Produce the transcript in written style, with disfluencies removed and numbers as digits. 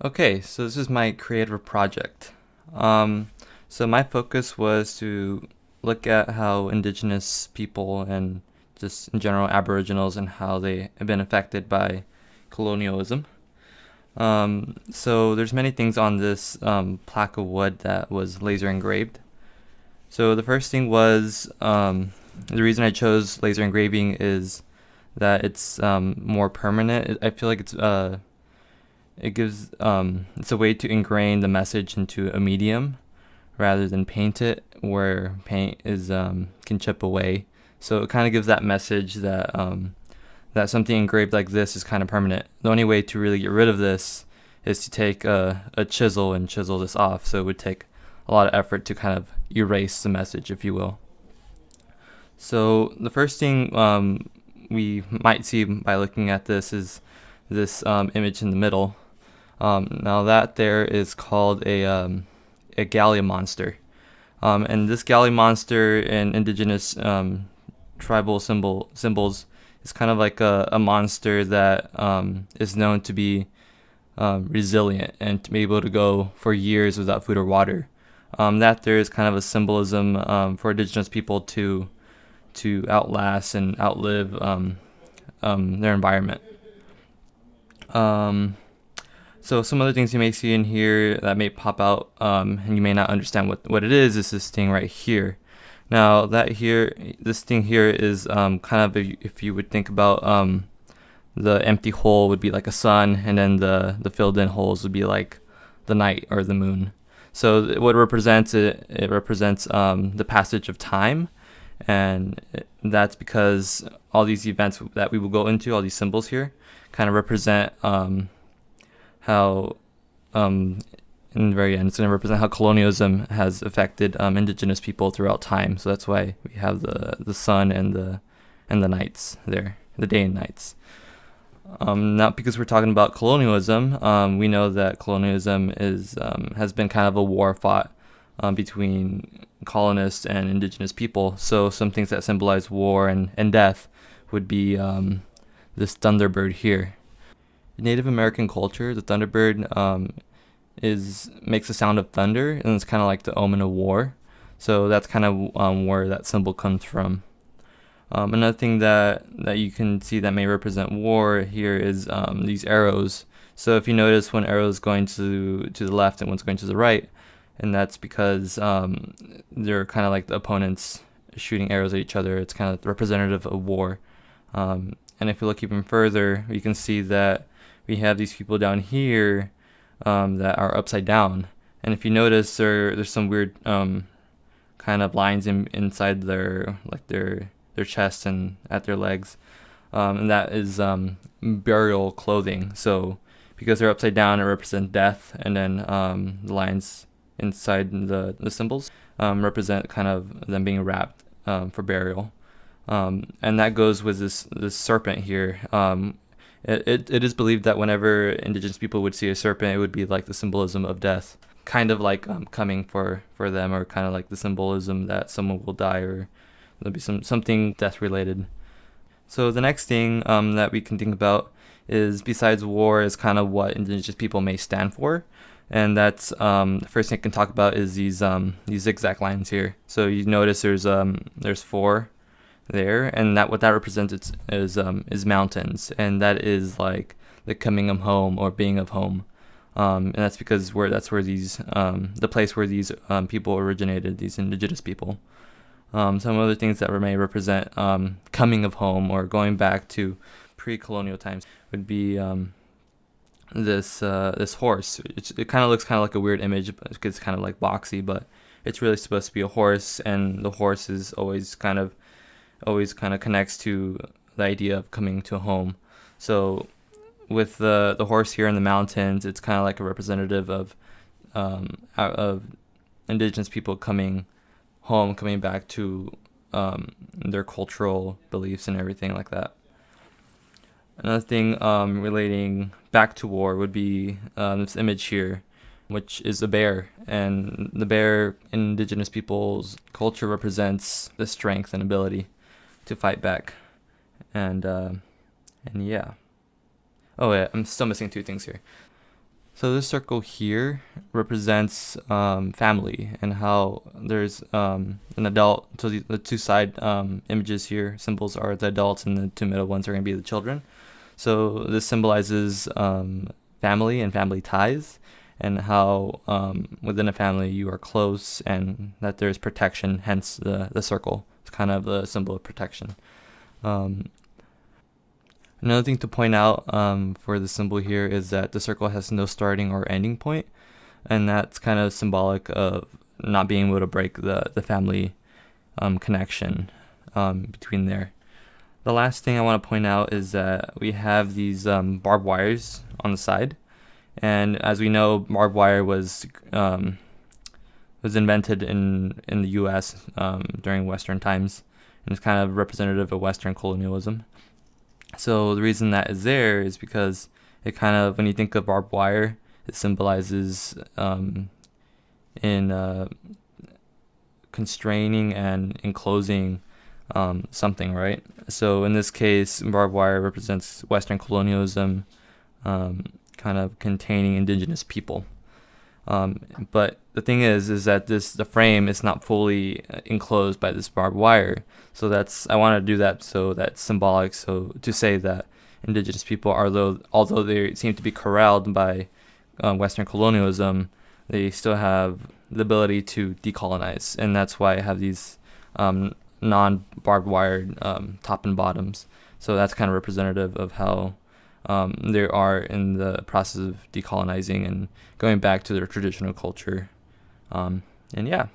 Okay, so this is my creative project. Um, so my focus was to look at how indigenous people and just in general aboriginals and how they have been affected by colonialism. So there's many things on this plaque of wood that was laser engraved. So the first thing was the reason I chose laser engraving is that it's more permanent. I feel like it gives it's a way to ingrain the message into a medium rather than paint it, where paint is can chip away. So it kind of gives that message that that something engraved like this is kind of permanent. The only way to really get rid of this is to take a chisel and chisel this off. So it would take a lot of effort to kind of erase the message, if you will. So the first thing we might see by looking at this is this image in the middle. Now that there is called a Gallia monster. And this Gallia monster in indigenous tribal symbols is kind of like a monster that is known to be resilient and to be able to go for years without food or water. That there is kind of a symbolism for indigenous people to outlast and outlive their environment. Um, So some other things you may see in here that may pop out, and you may not understand what it is this thing right here. Now this thing here is kind of if you would think about the empty hole would be like a sun, and then the filled in holes would be like the night or the moon. So what it represents it represents the passage of time, and that's because all these events that we will go into, all these symbols here, kind of represent how in the very end it's going to represent how colonialism has affected indigenous people throughout time. So that's why we have the sun and the nights there, the day and nights. Not because we're talking about colonialism. We know that colonialism is has been kind of a war fought between colonists and indigenous people. So some things that symbolize war and death would be this thunderbird here. Native American culture, the thunderbird is makes a sound of thunder, and it's kind of like the omen of war. So that's kind of where that symbol comes from. Another thing that you can see that may represent war here is these arrows. So if you notice, one arrow is going to the left and one's going to the right, and that's because they're kind of like the opponents shooting arrows at each other. It's kind of representative of war. And if you look even further, you can see that we have these people down here that are upside down. And if you notice, there's some weird kind of lines inside their chest and at their legs, and that is burial clothing. So because they're upside down, it represents death, and then the lines inside the symbols represent kind of them being wrapped for burial. And that goes with this serpent here. It is believed that whenever indigenous people would see a serpent, it would be like the symbolism of death, kind of like coming for them, or kind of like the symbolism that someone will die, or there'll be something death related. So the next thing that we can think about is, besides war, is kind of what indigenous people may stand for, and that's the first thing I can talk about is these zigzag lines here. So you notice there's four there, and that what that represents is mountains, and that is like the coming of home or being of home, and that's because that's where these the place where these people originated, these indigenous people. Some other things that may represent coming of home or going back to pre-colonial times would be this horse. It kind of looks kind of like a weird image because it's kind of like boxy, but it's really supposed to be a horse, and the horse is always kind of connects to the idea of coming to a home. So with the horse here in the mountains, it's kind of like a representative of indigenous people coming home, coming back to their cultural beliefs and everything like that. Another thing relating back to war would be this image here, which is a bear. And the bear in indigenous people's culture represents the strength and ability to fight back. And yeah. Oh yeah, I'm still missing two things here. So this circle here represents family, and how there's an adult. So the two side images here, symbols, are the adults, and the two middle ones are going to be the children. So this symbolizes family and family ties, and how within a family you are close, and that there's protection, hence the circle. It's kind of the symbol of protection. Another thing to point out for the symbol here is that the circle has no starting or ending point, and that's kind of symbolic of not being able to break the family connection between there. The last thing I want to point out is that we have these barbed wires on the side, and as we know, barbed wire was invented in the U.S. During Western times, and it's kind of representative of Western colonialism. So the reason that is there is because it kind of, when you think of barbed wire, it symbolizes in constraining and enclosing something, right? So in this case, barbed wire represents Western colonialism, kind of containing indigenous people. But the thing is that the frame is not fully enclosed by this barbed wire. So I want to do that, so that's symbolic. So to say that indigenous people are, although they seem to be corralled by Western colonialism, they still have the ability to decolonize, and that's why I have these non-barbed wired top and bottoms. So that's kind of representative of how they are in the process of decolonizing and going back to their traditional culture. And yeah.